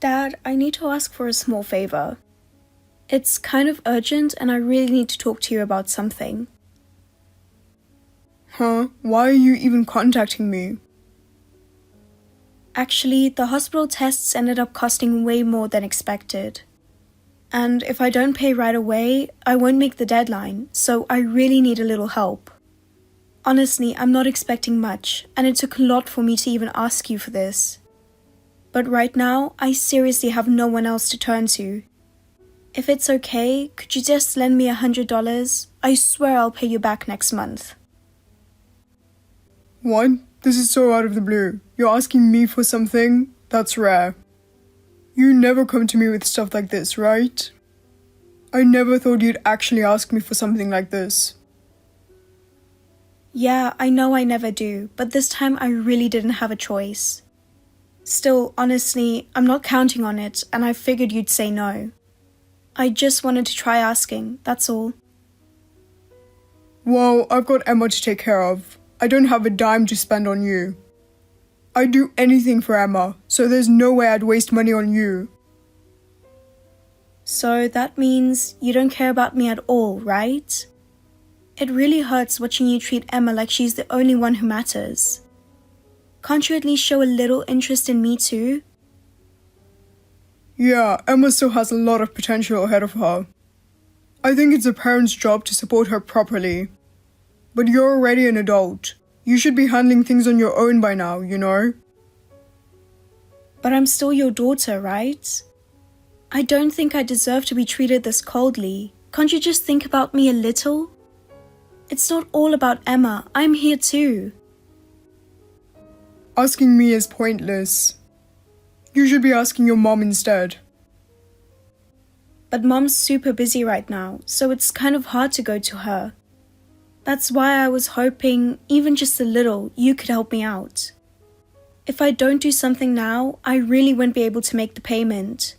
Dad, I need to ask for a small favor. It's kind of urgent and I really need to talk to you about something. Huh? Why are you even contacting me? Actually, the hospital tests ended up costing way more than expected. And if I don't pay right away, I won't make the deadline, so I really need a little help. Honestly, I'm not expecting much, and it took a lot for me to even ask you for this. But right now, I seriously have no one else to turn to. If it's okay, could you just lend me $100? I swear I'll pay you back next month. What? This is so out of the blue. You're asking me for something? That's rare. You never come to me with stuff like this, right? I never thought you'd actually ask me for something like this. Yeah, I know I never do, but this time I really didn't have a choice. Still, honestly, I'm not counting on it, and I figured you'd say no. I just wanted to try asking, that's all. Well, I've got Emma to take care of. I don't have a dime to spend on you. I'd do anything for Emma, so there's no way I'd waste money on you. So that means you don't care about me at all, right? It really hurts watching you treat Emma like she's the only one who matters. Can't you at least show a little interest in me too? Yeah, Emma still has a lot of potential ahead of her. I think it's a parent's job to support her properly. But you're already an adult. You should be handling things on your own by now, you know? But I'm still your daughter, right? I don't think I deserve to be treated this coldly. Can't you just think about me a little? It's not all about Emma. I'm here too. Asking me is pointless. You should be asking your mom instead. But Mom's super busy right now, so it's kind of hard to go to her. That's why I was hoping, even just a little, you could help me out. If I don't do something now, I really won't be able to make the payment.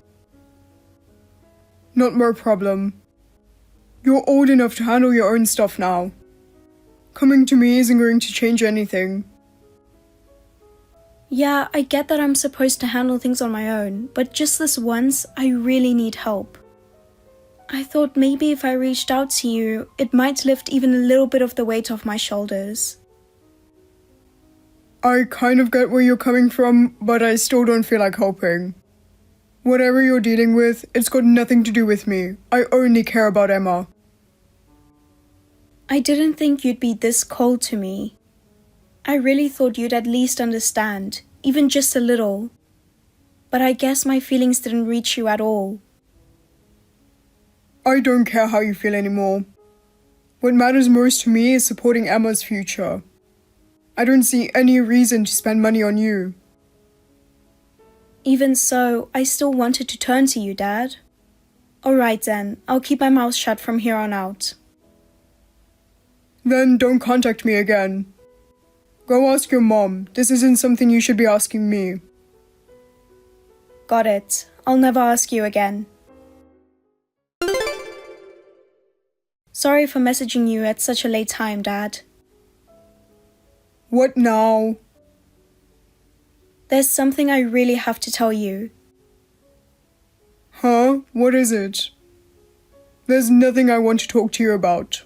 Not my problem. You're old enough to handle your own stuff now. Coming to me isn't going to change anything. Yeah, I get that I'm supposed to handle things on my own, but just this once, I really need help. I thought maybe if I reached out to you, it might lift even a little bit of the weight off my shoulders. I kind of get where you're coming from, but I still don't feel like helping. Whatever you're dealing with, it's got nothing to do with me. I only care about Emma. I didn't think you'd be this cold to me. I really thought you'd at least understand, even just a little. But I guess my feelings didn't reach you at all. I don't care how you feel anymore. What matters most to me is supporting Emma's future. I don't see any reason to spend money on you. Even so, I still wanted to turn to you, Dad. Alright then, I'll keep my mouth shut from here on out. Then don't contact me again. Go ask your mom. This isn't something you should be asking me. Got it. I'll never ask you again. Sorry for messaging you at such a late time, Dad. What now? There's something I really have to tell you. Huh? What is it? There's nothing I want to talk to you about.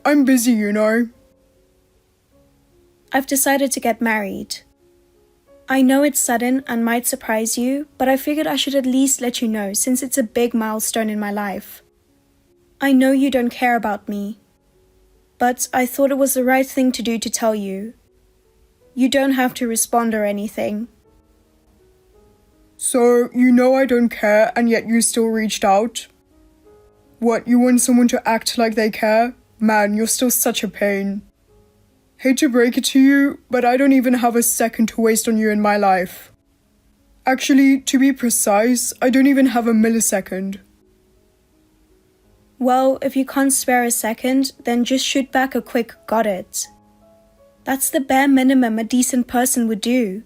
I'm busy, you know. I've decided to get married. I know it's sudden and might surprise you, but I figured I should at least let you know since it's a big milestone in my life. I know you don't care about me, but I thought it was the right thing to do to tell you. You don't have to respond or anything. So, you know I don't care and yet you still reached out? What, you want someone to act like they care? Man, you're still such a pain. Hate to break it to you, but I don't even have a second to waste on you in my life. Actually, to be precise, I don't even have a millisecond. Well, if you can't spare a second, then just shoot back a quick got it. That's the bare minimum a decent person would do.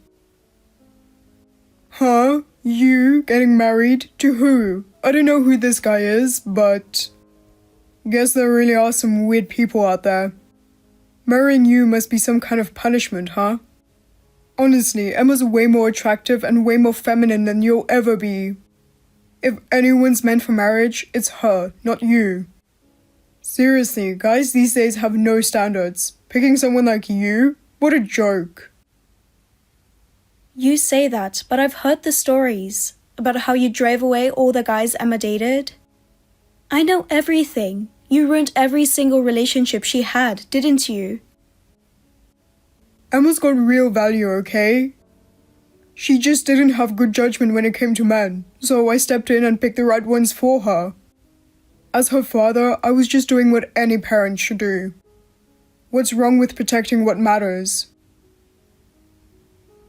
Huh? You getting married? To who? I don't know who this guy is, but guess there really are some weird people out there. Marrying you must be some kind of punishment, huh? Honestly, Emma's way more attractive and way more feminine than you'll ever be. If anyone's meant for marriage, it's her, not you. Seriously, guys these days have no standards. Picking someone like you? What a joke. You say that, but I've heard the stories about how you drove away all the guys Emma dated. I know everything. You ruined every single relationship she had, didn't you? Emma's got real value, okay? She just didn't have good judgment when it came to men, so I stepped in and picked the right ones for her. As her father, I was just doing what any parent should do. What's wrong with protecting what matters?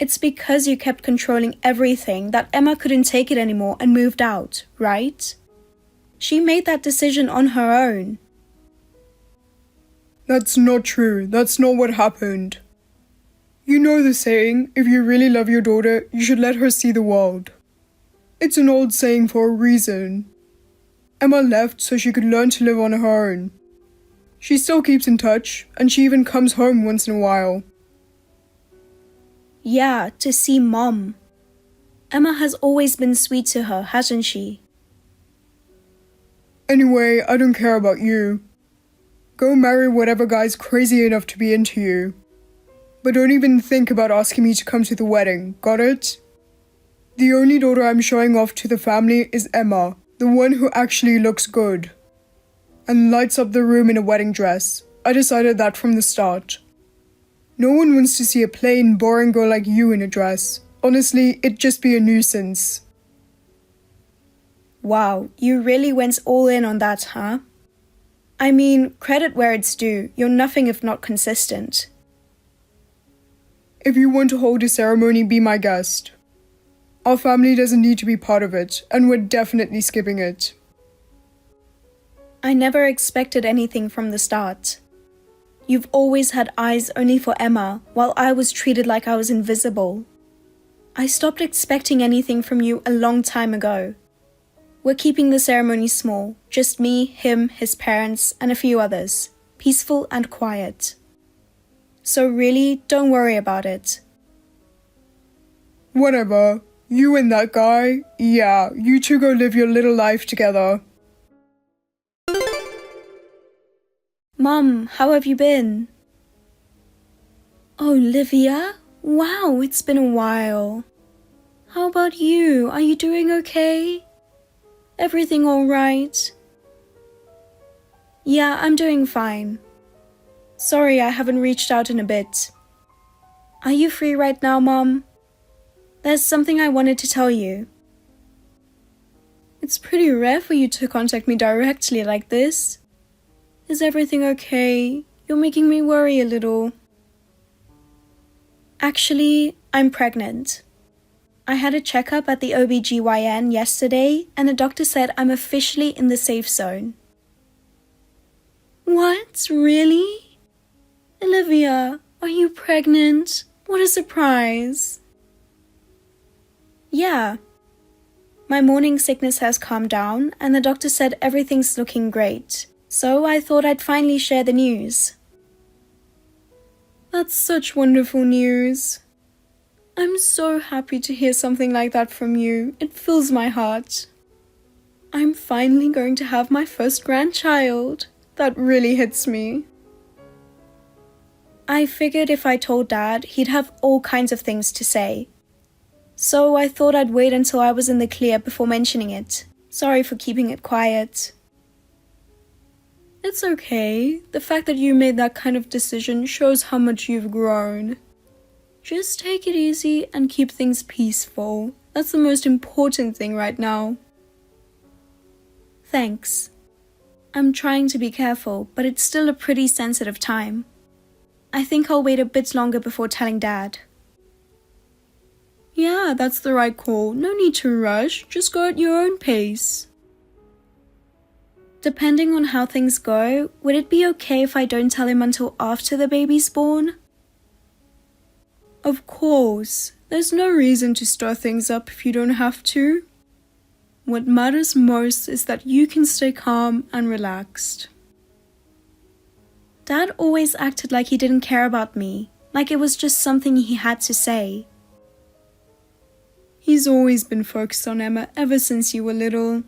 It's because you kept controlling everything that Emma couldn't take it anymore and moved out, right? She made that decision on her own. That's not true. That's not what happened. You know the saying, if you really love your daughter, you should let her see the world. It's an old saying for a reason. Emma left so she could learn to live on her own. She still keeps in touch, and she even comes home once in a while. Yeah, to see Mom. Emma has always been sweet to her, hasn't she? Anyway, I don't care about you. Go marry whatever guy's crazy enough to be into you. But don't even think about asking me to come to the wedding, got it? The only daughter I'm showing off to the family is Emma, the one who actually looks good. And lights up the room in a wedding dress. I decided that from the start. No one wants to see a plain, boring girl like you in a dress. Honestly, it'd just be a nuisance. Wow, you really went all in on that, huh? I mean, credit where it's due, you're nothing if not consistent. If you want to hold a ceremony, be my guest. Our family doesn't need to be part of it, and we're definitely skipping it. I never expected anything from the start. You've always had eyes only for Emma, while I was treated like I was invisible. I stopped expecting anything from you a long time ago. We're keeping the ceremony small, just me, him, his parents, and a few others, peaceful and quiet. So really, don't worry about it. Whatever. You and that guy, yeah, you two go live your little life together. Mom, how have you been? Oh, Olivia? Wow, it's been a while. How about you? Are you doing okay? Everything all right? Yeah, I'm doing fine. Sorry I haven't reached out in a bit. Are you free right now, Mom? There's something I wanted to tell you. It's pretty rare for you to contact me directly like this. Is everything okay? You're making me worry a little. Actually, I'm pregnant. I had a checkup at the OBGYN yesterday and the doctor said I'm officially in the safe zone. What? Really? Olivia, are you pregnant? What a surprise. Yeah. My morning sickness has calmed down and the doctor said everything's looking great. So I thought I'd finally share the news. That's such wonderful news. I'm so happy to hear something like that from you. It fills my heart. I'm finally going to have my first grandchild. That really hits me. I figured if I told Dad, he'd have all kinds of things to say. So I thought I'd wait until I was in the clear before mentioning it. Sorry for keeping it quiet. It's okay. The fact that you made that kind of decision shows how much you've grown. Just take it easy and keep things peaceful. That's the most important thing right now. Thanks. I'm trying to be careful, but it's still a pretty sensitive time. I think I'll wait a bit longer before telling Dad. Yeah, that's the right call. No need to rush. Just go at your own pace. Depending on how things go, would it be okay if I don't tell him until after the baby's born? Of course. There's no reason to stir things up if you don't have to. What matters most is that you can stay calm and relaxed. Dad always acted like he didn't care about me, like it was just something he had to say. He's always been focused on Emma ever since you were little.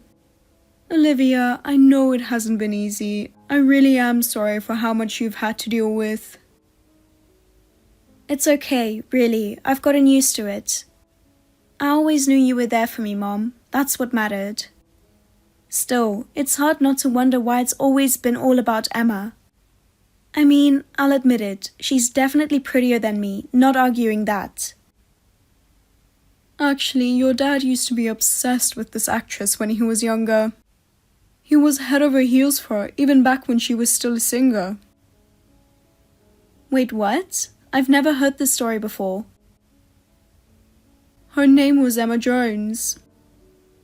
Olivia, I know it hasn't been easy. I really am sorry for how much you've had to deal with. It's okay, really. I've gotten used to it. I always knew you were there for me, Mom. That's what mattered. Still, it's hard not to wonder why it's always been all about Emma. I mean, I'll admit it, she's definitely prettier than me, not arguing that. Actually, your dad used to be obsessed with this actress when he was younger. He was head over heels for her, even back when she was still a singer. Wait, what? I've never heard this story before. Her name was Emma Jones.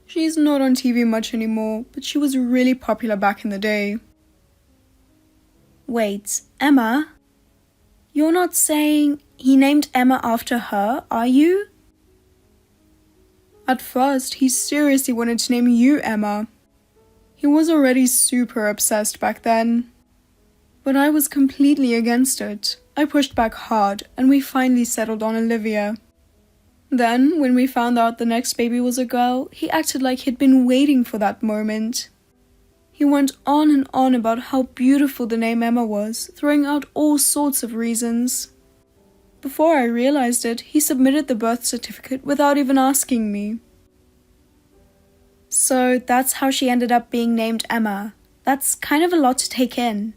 She's not on TV much anymore, but she was really popular back in the day. Wait, Emma? You're not saying he named Emma after her, are you? At first, he seriously wanted to name you Emma. He was already super obsessed back then. But I was completely against it. I pushed back hard, and we finally settled on Olivia. Then, when we found out the next baby was a girl, he acted like he'd been waiting for that moment. He went on and on about how beautiful the name Emma was, throwing out all sorts of reasons. Before I realized it, he submitted the birth certificate without even asking me. So that's how she ended up being named Emma. That's kind of a lot to take in.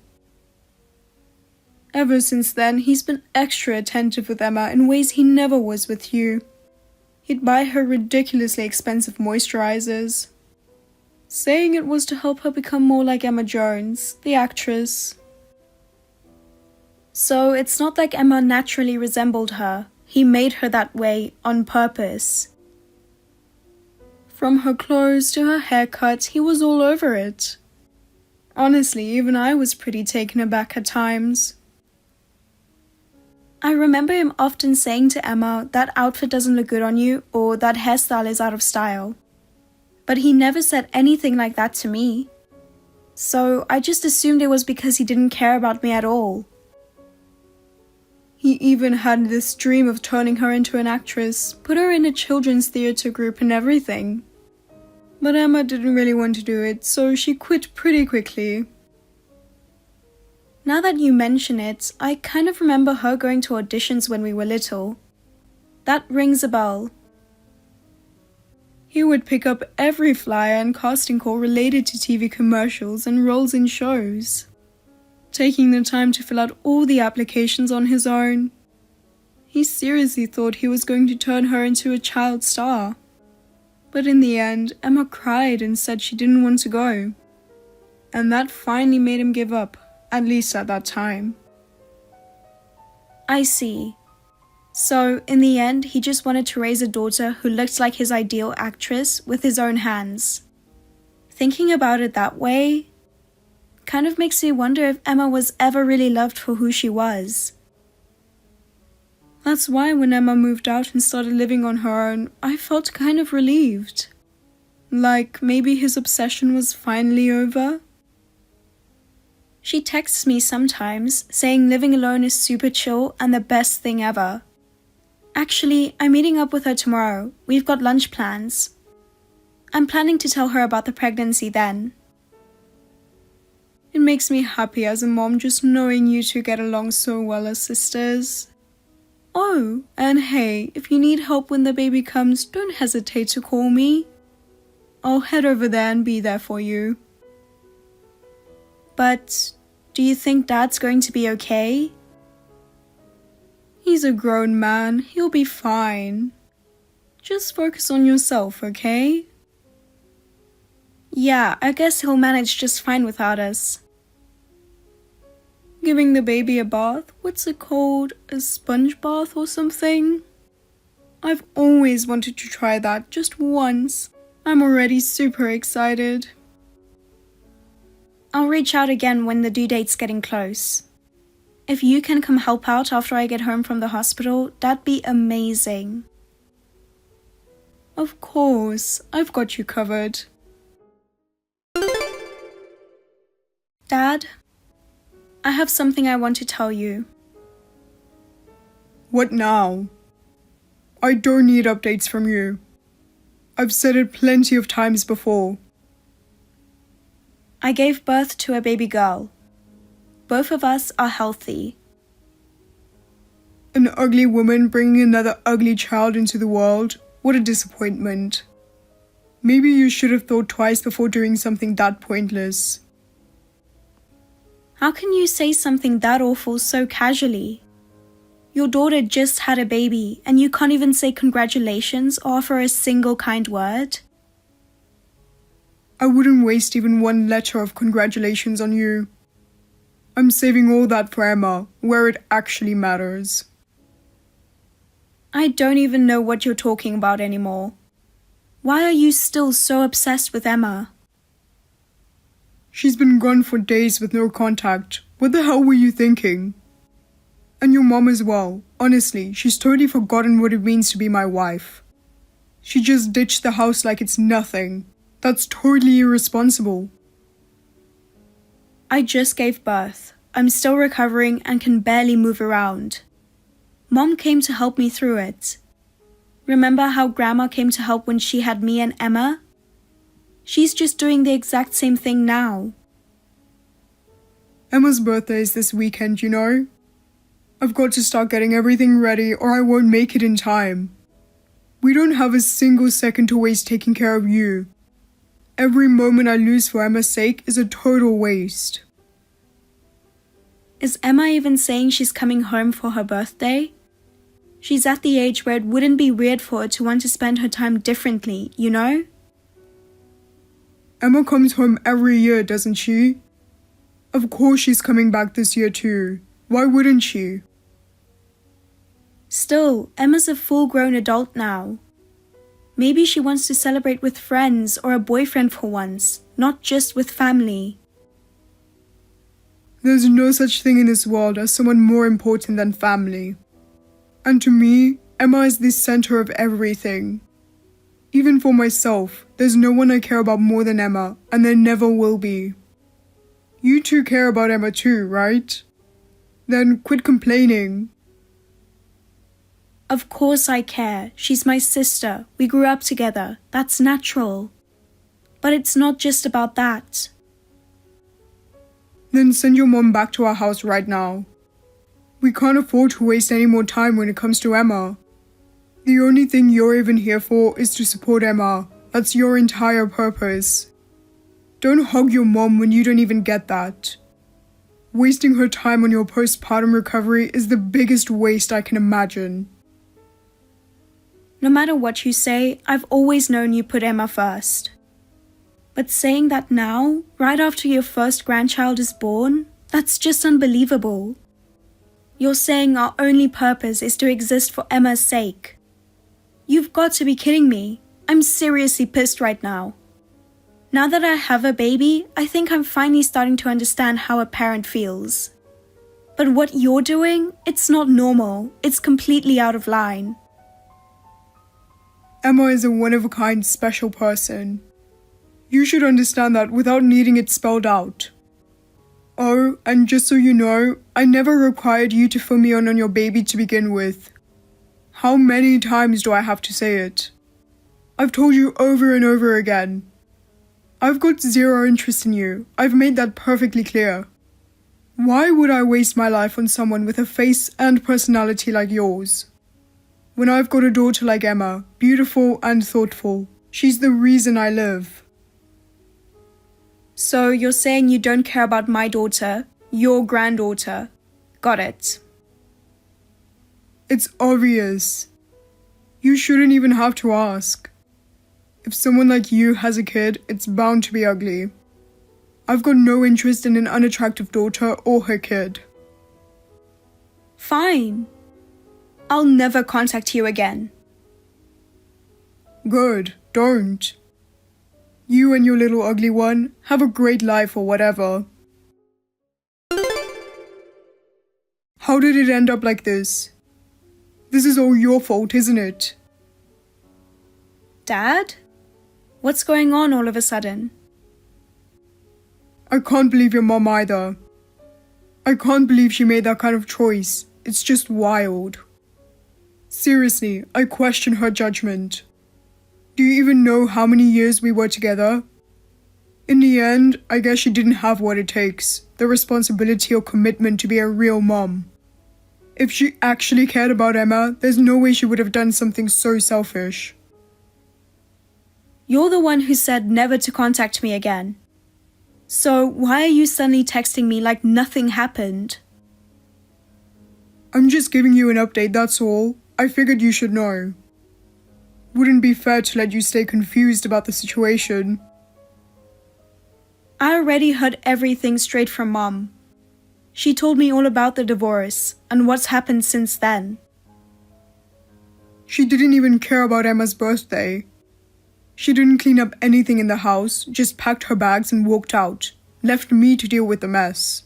Ever since then, he's been extra attentive with Emma in ways he never was with you. He'd buy her ridiculously expensive moisturizers, saying it was to help her become more like Emma Jones, the actress. So it's not like Emma naturally resembled her. He made her that way on purpose. From her clothes to her haircut, he was all over it. Honestly, even I was pretty taken aback at times. I remember him often saying to Emma, that outfit doesn't look good on you, or that hairstyle is out of style. But he never said anything like that to me. So I just assumed it was because he didn't care about me at all. He even had this dream of turning her into an actress, put her in a children's theatre group and everything. But Emma didn't really want to do it, so she quit pretty quickly. Now that you mention it, I kind of remember her going to auditions when we were little. That rings a bell. He would pick up every flyer and casting call related to TV commercials and roles in shows, taking the time to fill out all the applications on his own. He seriously thought he was going to turn her into a child star. But in the end, Emma cried and said she didn't want to go. And that finally made him give up, at least at that time. I see. So, in the end, he just wanted to raise a daughter who looked like his ideal actress with his own hands. Thinking about it that way kind of makes me wonder if Emma was ever really loved for who she was. That's why when Emma moved out and started living on her own, I felt kind of relieved. Like maybe his obsession was finally over. She texts me sometimes, saying living alone is super chill and the best thing ever. Actually, I'm meeting up with her tomorrow. We've got lunch plans. I'm planning to tell her about the pregnancy then. It makes me happy as a mom just knowing you two get along so well as sisters. Oh, and hey, if you need help when the baby comes, don't hesitate to call me. I'll head over there and be there for you. But do you think Dad's going to be okay? He's a grown man. He'll be fine. Just focus on yourself, okay? Yeah, I guess he'll manage just fine without us. Giving the baby a bath? What's it called? A sponge bath or something? I've always wanted to try that just once. I'm already super excited. I'll reach out again when the due date's getting close. If you can come help out after I get home from the hospital, that'd be amazing. Of course, I've got you covered. Dad, I have something I want to tell you. What now? I don't need updates from you. I've said it plenty of times before. I gave birth to a baby girl. Both of us are healthy. An ugly woman bringing another ugly child into the world? What a disappointment. Maybe you should have thought twice before doing something that pointless. How can you say something that awful so casually? Your daughter just had a baby and you can't even say congratulations or offer a single kind word? I wouldn't waste even one letter of congratulations on you. I'm saving all that for Emma, where it actually matters. I don't even know what you're talking about anymore. Why are you still so obsessed with Emma? She's been gone for days with no contact. What the hell were you thinking? And your mom as well. Honestly, she's totally forgotten what it means to be my wife. She just ditched the house like it's nothing. That's totally irresponsible. I just gave birth. I'm still recovering and can barely move around. Mom came to help me through it. Remember how Grandma came to help when she had me and Emma? She's just doing the exact same thing now. Emma's birthday is this weekend, you know? I've got to start getting everything ready or I won't make it in time. We don't have a single second to waste taking care of you. Every moment I lose for Emma's sake is a total waste. Is Emma even saying she's coming home for her birthday? She's at the age where it wouldn't be weird for her to want to spend her time differently, you know? Emma comes home every year, doesn't she? Of course she's coming back this year too. Why wouldn't she? Still, Emma's a full-grown adult now. Maybe she wants to celebrate with friends or a boyfriend for once, not just with family. There's no such thing in this world as someone more important than family. And to me, Emma is the center of everything. Even for myself, there's no one I care about more than Emma, and there never will be. You two care about Emma too, right? Then quit complaining. Of course I care. She's my sister. We grew up together. That's natural. But it's not just about that. Then send your mom back to our house right now. We can't afford to waste any more time when it comes to Emma. The only thing you're even here for is to support Emma. That's your entire purpose. Don't hug your mom when you don't even get that. Wasting her time on your postpartum recovery is the biggest waste I can imagine. No matter what you say, I've always known you put Emma first. But saying that now, right after your first grandchild is born, that's just unbelievable. You're saying our only purpose is to exist for Emma's sake. You've got to be kidding me. I'm seriously pissed right now. Now that I have a baby, I think I'm finally starting to understand how a parent feels. But what you're doing, it's not normal. It's completely out of line. Emma is a one-of-a-kind special person. You should understand that without needing it spelled out. Oh, and just so you know, I never required you to fill me in on your baby to begin with. How many times do I have to say it? I've told you over and over again. I've got zero interest in you. I've made that perfectly clear. Why would I waste my life on someone with a face and personality like yours? When I've got a daughter like Emma, beautiful and thoughtful, she's the reason I live. So you're saying you don't care about my daughter, your granddaughter. Got it. It's obvious. You shouldn't even have to ask. If someone like you has a kid, it's bound to be ugly. I've got no interest in an unattractive daughter or her kid. Fine. I'll never contact you again. Good, don't. You and your little ugly one have a great life or whatever. How did it end up like this? This is all your fault, isn't it? Dad? What's going on all of a sudden? I can't believe your mom either. I can't believe she made that kind of choice. It's just wild. Seriously, I question her judgment. Do you even know how many years we were together? In the end, I guess she didn't have what it takes, the responsibility or commitment to be a real mom. If she actually cared about Emma, there's no way she would have done something so selfish. You're the one who said never to contact me again. So why are you suddenly texting me like nothing happened? I'm just giving you an update, that's all. I figured you should know. Wouldn't be fair to let you stay confused about the situation. I already heard everything straight from Mom. She told me all about the divorce and what's happened since then. She didn't even care about Emma's birthday. She didn't clean up anything in the house, just packed her bags and walked out, left me to deal with the mess.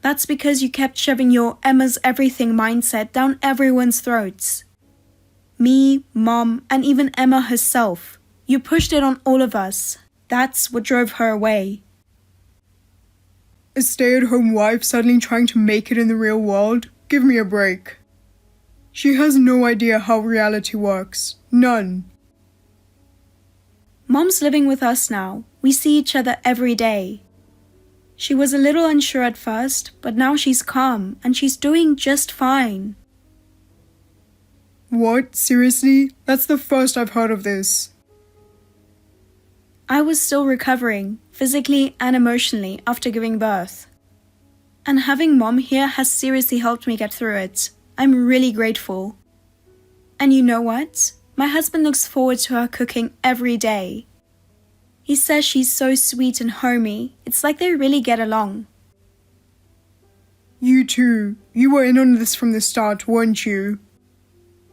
That's because you kept shoving your Emma's everything mindset down everyone's throats. Me, Mom, and even Emma herself. You pushed it on all of us. That's what drove her away. A stay-at-home wife suddenly trying to make it in the real world? Give me a break. She has no idea how reality works. None. Mom's living with us now. We see each other every day. She was a little unsure at first, but now she's calm and she's doing just fine. What? Seriously? That's the first I've heard of this. I was still recovering, physically and emotionally, after giving birth. And having Mom here has seriously helped me get through it. I'm really grateful. And you know what? My husband looks forward to her cooking every day. He says she's so sweet and homey. It's like they really get along. You too. You were in on this from the start, weren't you?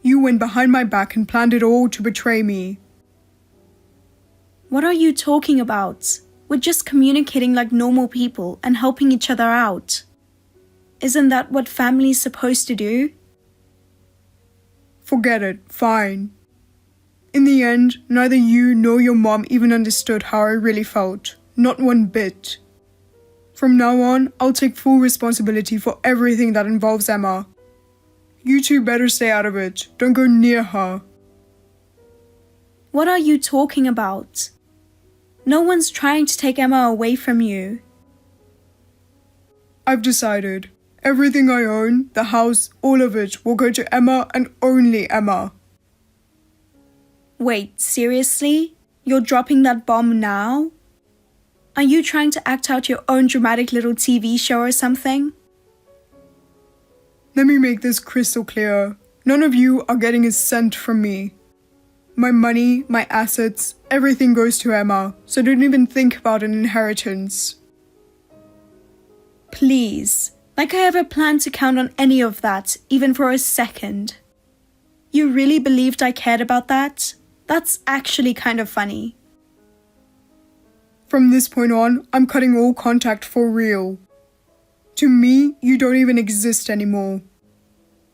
You went behind my back and planned it all to betray me. What are you talking about? We're just communicating like normal people and helping each other out. Isn't that what family's supposed to do? Forget it. Fine. In the end, neither you nor your mom even understood how I really felt. Not one bit. From now on, I'll take full responsibility for everything that involves Emma. You two better stay out of it. Don't go near her. What are you talking about? No one's trying to take Emma away from you. I've decided. Everything I own, the house, all of it, will go to Emma and only Emma. Wait, seriously? You're dropping that bomb now? Are you trying to act out your own dramatic little TV show or something? Let me make this crystal clear. None of you are getting a cent from me. My money, my assets, everything goes to Emma, so don't even think about an inheritance. Please, like I ever planned to count on any of that, even for a second. You really believed I cared about that? That's actually kind of funny. From this point on, I'm cutting all contact for real. To me, you don't even exist anymore.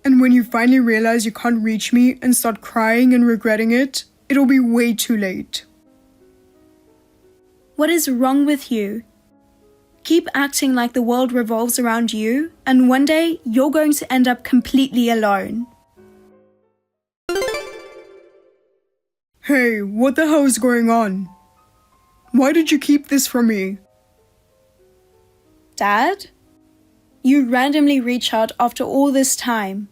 And when you finally realize you can't reach me and start crying and regretting it, it'll be way too late. What is wrong with you? Keep acting like the world revolves around you, and one day you're going to end up completely alone. Hey, what the hell is going on? Why did you keep this from me? Dad? You randomly reach out after all this time.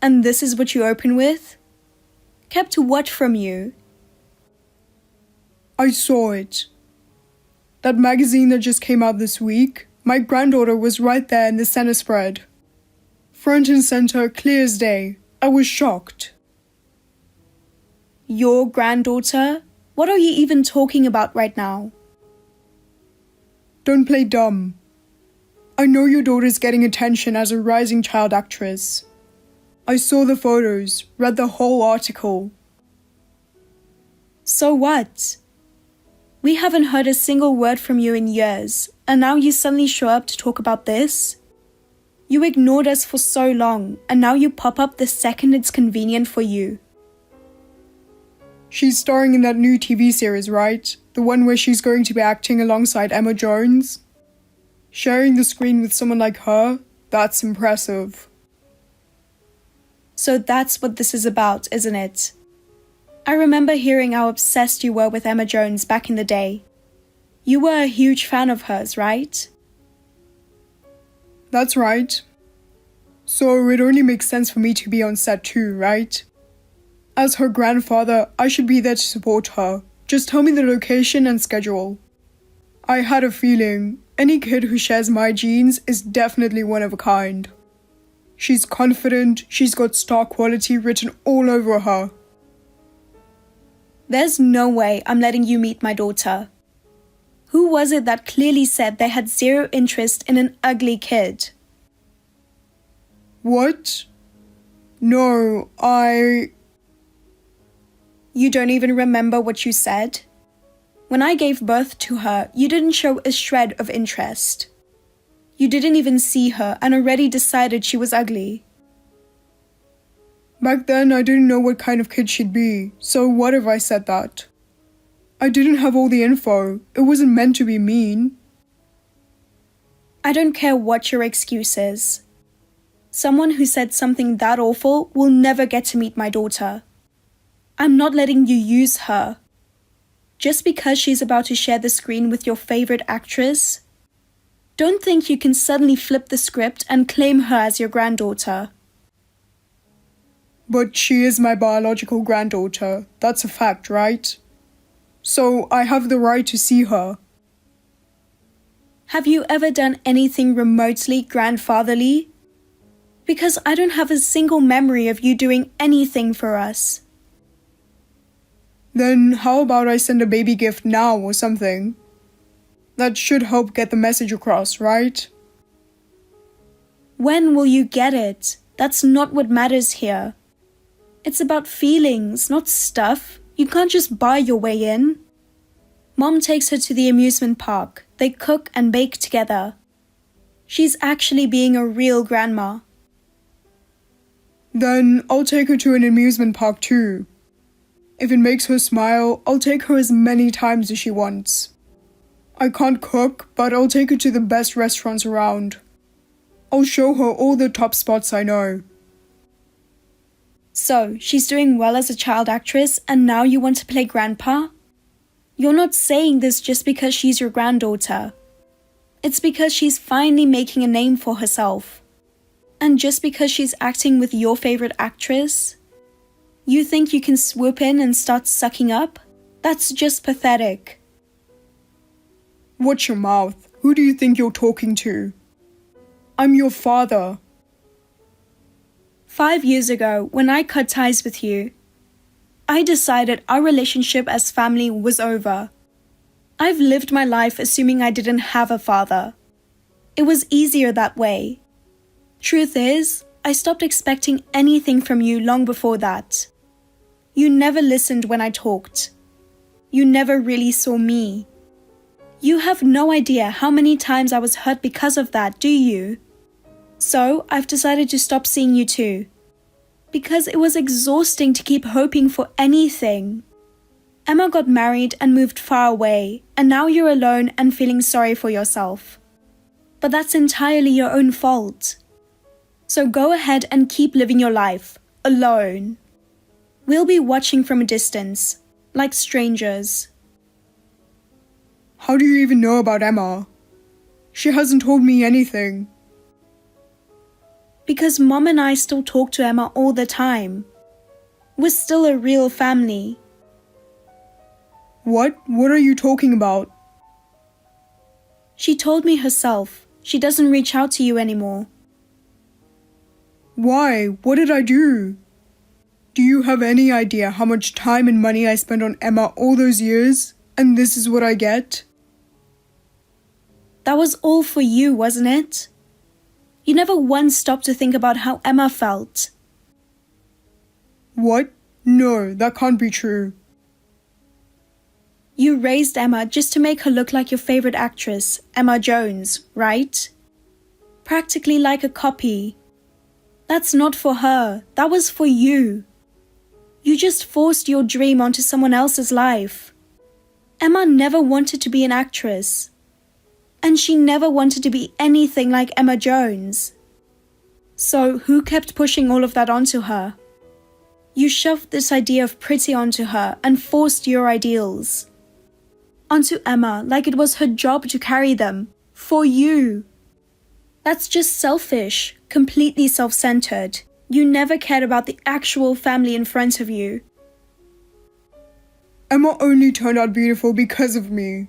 And this is what you open with? Kept what from you? I saw it. That magazine that just came out this week, my granddaughter was right there in the center spread. Front and center, clear as day. I was shocked. Your granddaughter? What are you even talking about right now? Don't play dumb. I know your daughter's getting attention as a rising child actress. I saw the photos, read the whole article. So what? We haven't heard a single word from you in years, and now you suddenly show up to talk about this? You ignored us for so long, and now you pop up the second it's convenient for you. She's starring in that new TV series, right? The one where she's going to be acting alongside Emma Jones? Sharing the screen with someone like her? That's impressive. So that's what this is about, isn't it? I remember hearing how obsessed you were with Emma Jones back in the day. You were a huge fan of hers, right? That's right. So it only makes sense for me to be on set too, right? As her grandfather, I should be there to support her. Just tell me the location and schedule. I had a feeling any kid who shares my genes is definitely one of a kind. She's confident, she's got star quality written all over her. There's no way I'm letting you meet my daughter. Who was it that clearly said they had zero interest in an ugly kid? What? No, You don't even remember what you said? When I gave birth to her, you didn't show a shred of interest. You didn't even see her and already decided she was ugly. Back then I didn't know what kind of kid she'd be, so what if I said that? I didn't have all the info. It wasn't meant to be mean. I don't care what your excuse is. Someone who said something that awful will never get to meet my daughter. I'm not letting you use her. Just because she's about to share the screen with your favorite actress? Don't think you can suddenly flip the script and claim her as your granddaughter. But she is my biological granddaughter. That's a fact, right? So I have the right to see her. Have you ever done anything remotely grandfatherly? Because I don't have a single memory of you doing anything for us. Then how about I send a baby gift now or something? That should help get the message across, right? When will you get it? That's not what matters here. It's about feelings, not stuff. You can't just buy your way in. Mom takes her to the amusement park. They cook and bake together. She's actually being a real grandma. Then I'll take her to an amusement park too. If it makes her smile, I'll take her as many times as she wants. I can't cook, but I'll take her to the best restaurants around. I'll show her all the top spots I know. So, she's doing well as a child actress and now you want to play grandpa? You're not saying this just because she's your granddaughter. It's because she's finally making a name for herself. And just because she's acting with your favorite actress? You think you can swoop in and start sucking up? That's just pathetic. Watch your mouth. Who do you think you're talking to? I'm your father. 5 years ago, when I cut ties with you, I decided our relationship as family was over. I've lived my life assuming I didn't have a father. It was easier that way. Truth is, I stopped expecting anything from you long before that. You never listened when I talked. You never really saw me. You have no idea how many times I was hurt because of that, do you? So, I've decided to stop seeing you too. Because it was exhausting to keep hoping for anything. Emma got married and moved far away, and now you're alone and feeling sorry for yourself. But that's entirely your own fault. So go ahead and keep living your life, alone. We'll be watching from a distance, like strangers. How do you even know about Emma? She hasn't told me anything. Because Mom and I still talk to Emma all the time. We're still a real family. What? What are you talking about? She told me herself. She doesn't reach out to you anymore. Why? What did I do? Do you have any idea how much time and money I spent on Emma all those years? And this is what I get? That was all for you, wasn't it? You never once stopped to think about how Emma felt. What? No, that can't be true. You raised Emma just to make her look like your favorite actress, Emma Jones, right? Practically like a copy. That's not for her, that was for you. You just forced your dream onto someone else's life. Emma never wanted to be an actress. And she never wanted to be anything like Emma Jones. So who kept pushing all of that onto her? You shoved this idea of pretty onto her and forced your ideals onto Emma like it was her job to carry them. For you. That's just selfish, completely self-centered. You never cared about the actual family in front of you. Emma only turned out beautiful because of me.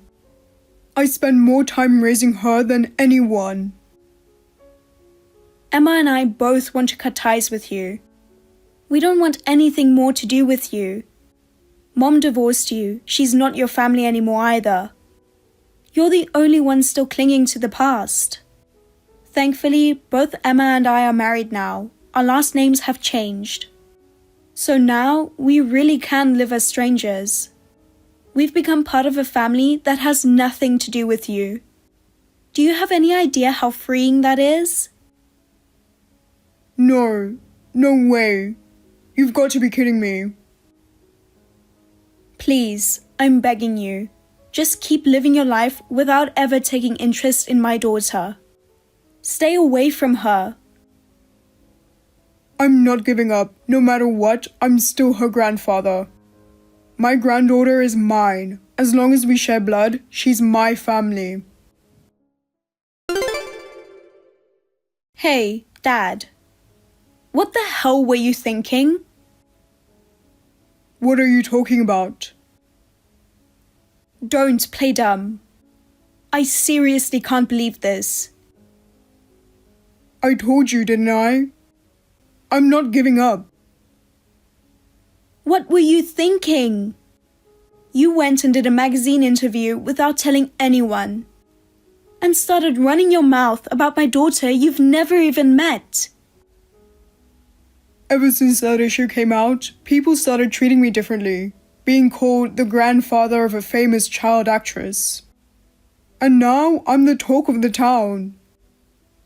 I spent more time raising her than anyone. Emma and I both want to cut ties with you. We don't want anything more to do with you. Mom divorced you. She's not your family anymore either. You're the only one still clinging to the past. Thankfully, both Emma and I are married now. Our last names have changed. So now, we really can live as strangers. We've become part of a family that has nothing to do with you. Do you have any idea how freeing that is? No way. You've got to be kidding me. Please, I'm begging you. Just keep living your life without ever taking interest in my daughter. Stay away from her. I'm not giving up. No matter what, I'm still her grandfather. My granddaughter is mine. As long as we share blood, she's my family. Hey, Dad. What the hell were you thinking? What are you talking about? Don't play dumb. I seriously can't believe this. I told you, didn't I? I'm not giving up. What were you thinking? You went and did a magazine interview without telling anyone. And started running your mouth about my daughter you've never even met. Ever since that issue came out, people started treating me differently, being called the grandfather of a famous child actress. And now I'm the talk of the town.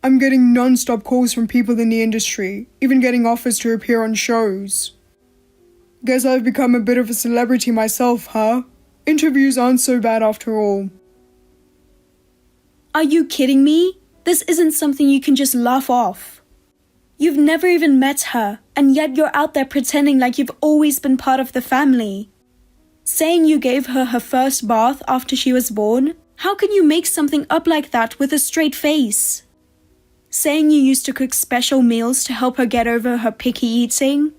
I'm getting non-stop calls from people in the industry, even getting offers to appear on shows. Guess I've become a bit of a celebrity myself, huh? Interviews aren't so bad after all. Are you kidding me? This isn't something you can just laugh off. You've never even met her, and yet you're out there pretending like you've always been part of the family. Saying you gave her her first bath after she was born? How can you make something up like that with a straight face? Saying you used to cook special meals to help her get over her picky eating?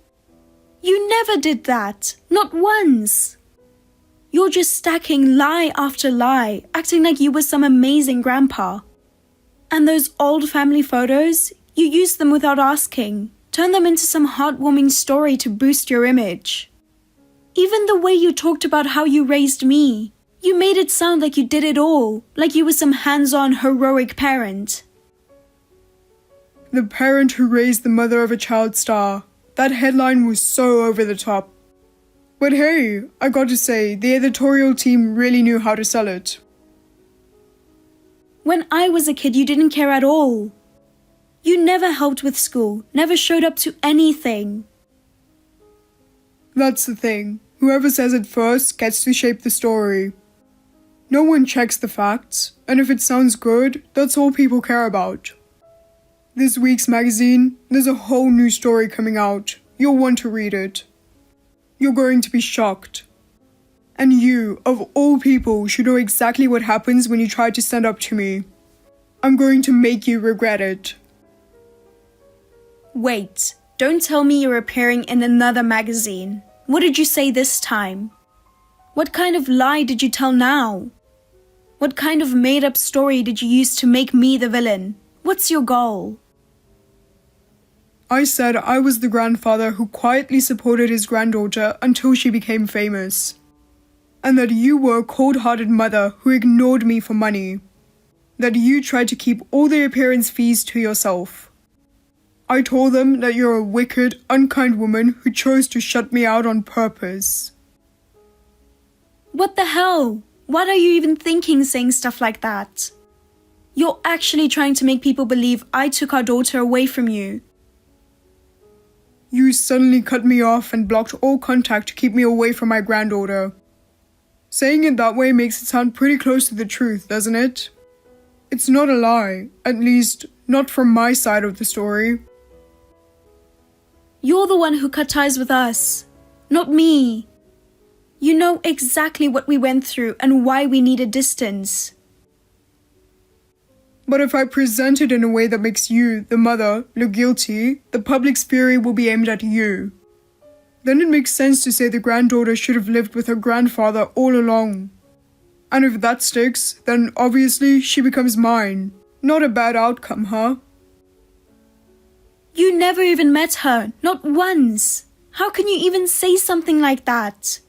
You never did that, not once. You're just stacking lie after lie, acting like you were some amazing grandpa. And those old family photos, you used them without asking, turned them into some heartwarming story to boost your image. Even the way you talked about how you raised me, you made it sound like you did it all, like you were some hands-on heroic parent. The parent who raised the mother of a child star. That headline was so over the top. But hey, I got to say, the editorial team really knew how to sell it. When I was a kid, you didn't care at all. You never helped with school, never showed up to anything. That's the thing. Whoever says it first gets to shape the story. No one checks the facts, and if it sounds good, that's all people care about. This week's magazine, there's a whole new story coming out. You'll want to read it. You're going to be shocked. And you, of all people, should know exactly what happens when you try to stand up to me. I'm going to make you regret it. Wait, don't tell me you're appearing in another magazine. What did you say this time? What kind of lie did you tell now? What kind of made-up story did you use to make me the villain? What's your goal? I said I was the grandfather who quietly supported his granddaughter until she became famous. And that you were a cold-hearted mother who ignored me for money. That you tried to keep all the appearance fees to yourself. I told them that you're a wicked, unkind woman who chose to shut me out on purpose. What the hell? What are you even thinking saying stuff like that? You're actually trying to make people believe I took our daughter away from you. You suddenly cut me off and blocked all contact to keep me away from my granddaughter. Saying it that way makes it sound pretty close to the truth, doesn't it? It's not a lie, at least not from my side of the story. You're the one who cut ties with us, not me. You know exactly what we went through and why we needed distance. But if I present it in a way that makes you, the mother, look guilty, the public's fury will be aimed at you. Then it makes sense to say the granddaughter should have lived with her grandfather all along. And if that sticks, then obviously she becomes mine. Not a bad outcome, huh? You never even met her, not once. How can you even say something like that?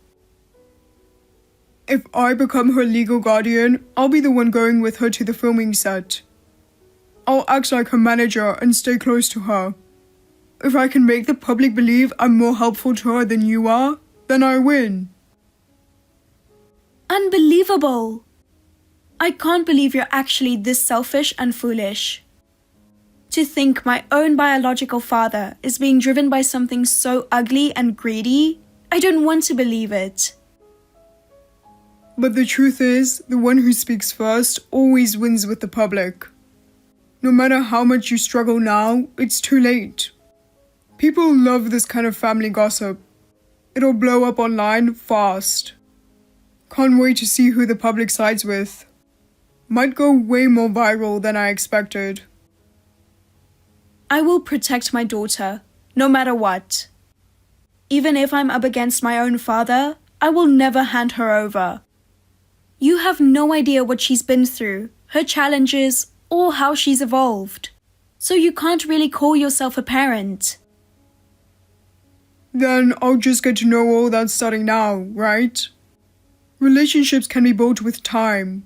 If I become her legal guardian, I'll be the one going with her to the filming set. I'll act like her manager and stay close to her. If I can make the public believe I'm more helpful to her than you are, then I win. Unbelievable! I can't believe you're actually this selfish and foolish. To think my own biological father is being driven by something so ugly and greedy, I don't want to believe it. But the truth is, the one who speaks first always wins with the public. No matter how much you struggle now, it's too late. People love this kind of family gossip. It'll blow up online fast. Can't wait to see who the public sides with. Might go way more viral than I expected. I will protect my daughter, no matter what. Even if I'm up against my own father, I will never hand her over. You have no idea what she's been through, her challenges, or how she's evolved. So you can't really call yourself a parent. Then I'll just get to know all that starting now, right? Relationships can be built with time.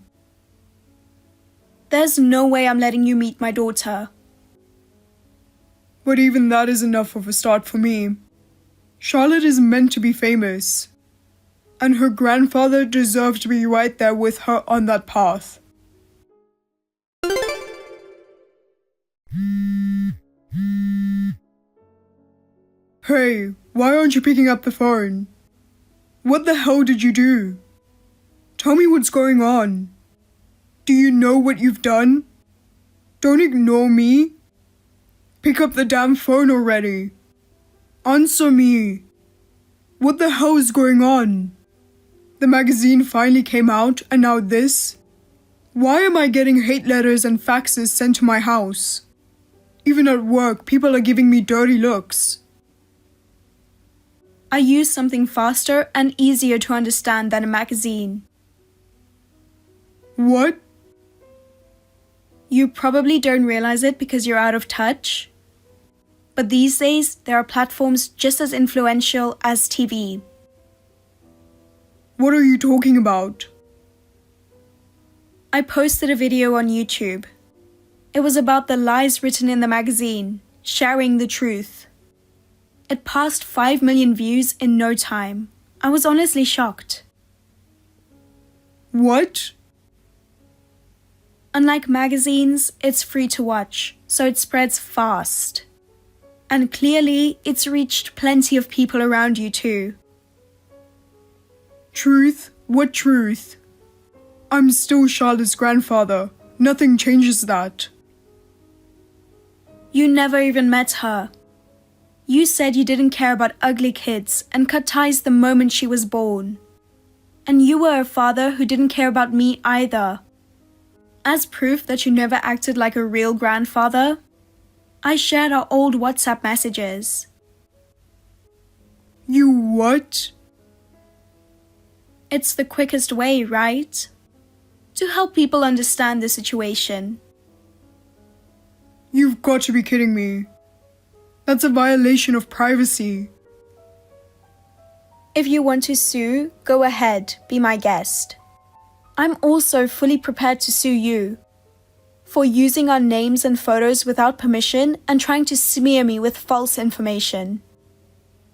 There's no way I'm letting you meet my daughter. But even that is enough of a start for me. Charlotte is meant to be famous. And her grandfather deserves to be right there with her on that path. Hey, why aren't you picking up the phone? What the hell did you do? Tell me what's going on. Do you know what you've done? Don't ignore me. Pick up the damn phone already. Answer me. What the hell is going on? The magazine finally came out and now this? Why am I getting hate letters and faxes sent to my house? Even at work, people are giving me dirty looks. I use something faster and easier to understand than a magazine. What? You probably don't realize it because you're out of touch. But these days, there are platforms just as influential as TV. What are you talking about? I posted a video on YouTube. It was about the lies written in the magazine, sharing the truth. It passed 5 million views in no time. I was honestly shocked. What? Unlike magazines, it's free to watch, so it spreads fast. And clearly, it's reached plenty of people around you too. Truth? What truth? I'm still Charlotte's grandfather. Nothing changes that. You never even met her. You said you didn't care about ugly kids and cut ties the moment she was born. And you were a father who didn't care about me either. As proof that you never acted like a real grandfather, I shared our old WhatsApp messages. You what? It's the quickest way, right? To help people understand the situation. You've got to be kidding me. That's a violation of privacy. If you want to sue, go ahead, be my guest. I'm also fully prepared to sue you for using our names and photos without permission and trying to smear me with false information.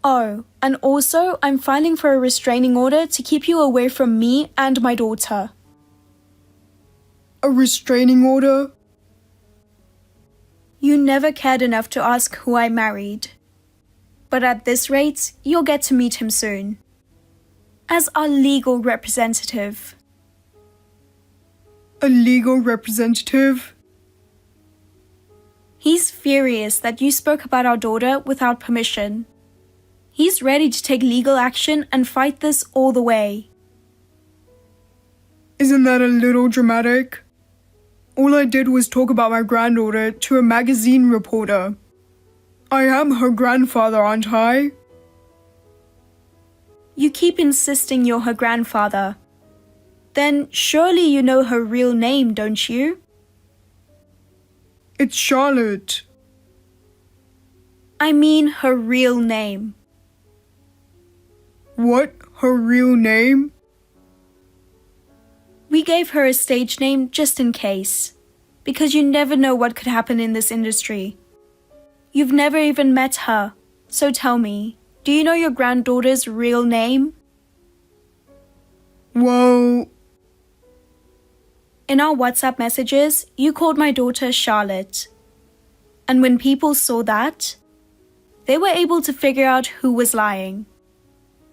Oh, and also I'm filing for a restraining order to keep you away from me and my daughter. A restraining order? You never cared enough to ask who I married. But at this rate, you'll get to meet him soon. As our legal representative. A legal representative? He's furious that you spoke about our daughter without permission. He's ready to take legal action and fight this all the way. Isn't that a little dramatic? All I did was talk about my granddaughter to a magazine reporter. I am her grandfather, aren't I? You keep insisting you're her grandfather. Then surely you know her real name, don't you? It's Charlotte. I mean her real name. What? Her real name? We gave her a stage name just in case, because you never know what could happen in this industry. You've never even met her, so tell me, do you know your granddaughter's real name? Well... In our WhatsApp messages, you called my daughter Charlotte. And when people saw that, they were able to figure out who was lying.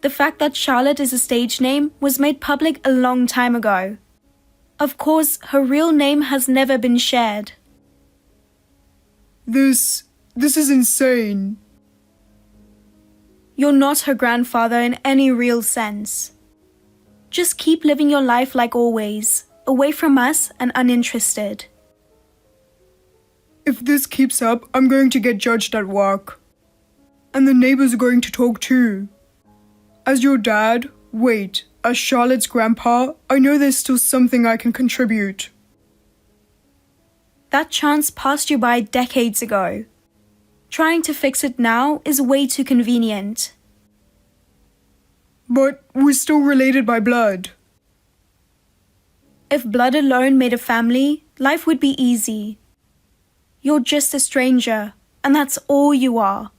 The fact that Charlotte is a stage name was made public a long time ago. Of course, her real name has never been shared. This is insane. You're not her grandfather in any real sense. Just keep living your life like always, away from us and uninterested. If this keeps up, I'm going to get judged at work. And the neighbors are going to talk too. As your dad, wait, as Charlotte's grandpa, I know there's still something I can contribute. That chance passed you by decades ago. Trying to fix it now is way too convenient. But we're still related by blood. If blood alone made a family, life would be easy. You're just a stranger, and that's all you are.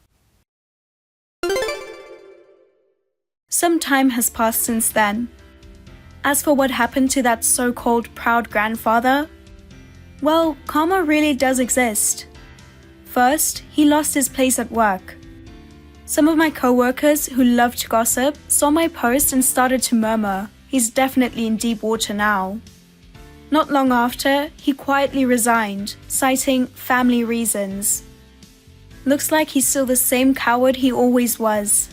Some time has passed since then. As for what happened to that so-called proud grandfather, well, karma really does exist. First, he lost his place at work. Some of my co-workers who love to gossip saw my post and started to murmur, he's definitely in deep water now. Not long after, he quietly resigned, citing family reasons. Looks like he's still the same coward he always was.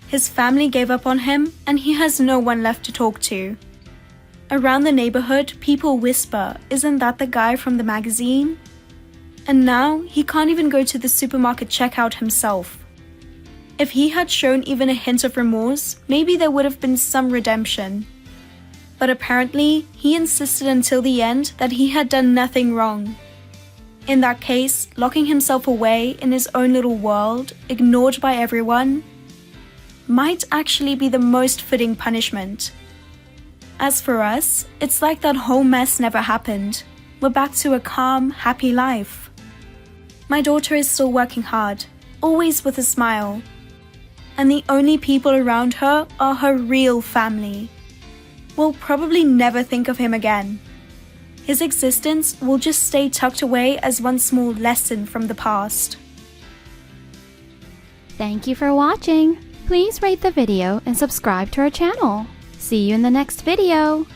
His family gave up on him, and he has no one left to talk to. Around the neighborhood, people whisper, "Isn't that the guy from the magazine?" And now, he can't even go to the supermarket checkout himself. If he had shown even a hint of remorse, maybe there would have been some redemption. But apparently, he insisted until the end that he had done nothing wrong. In that case, locking himself away in his own little world, ignored by everyone, might actually be the most fitting punishment. As for us, it's like that whole mess never happened. We're back to a calm, happy life. My daughter is still working hard, always with a smile. And the only people around her are her real family. We'll probably never think of him again. His existence will just stay tucked away as one small lesson from the past. Thank you for watching. Please rate the video and subscribe to our channel. See you in the next video.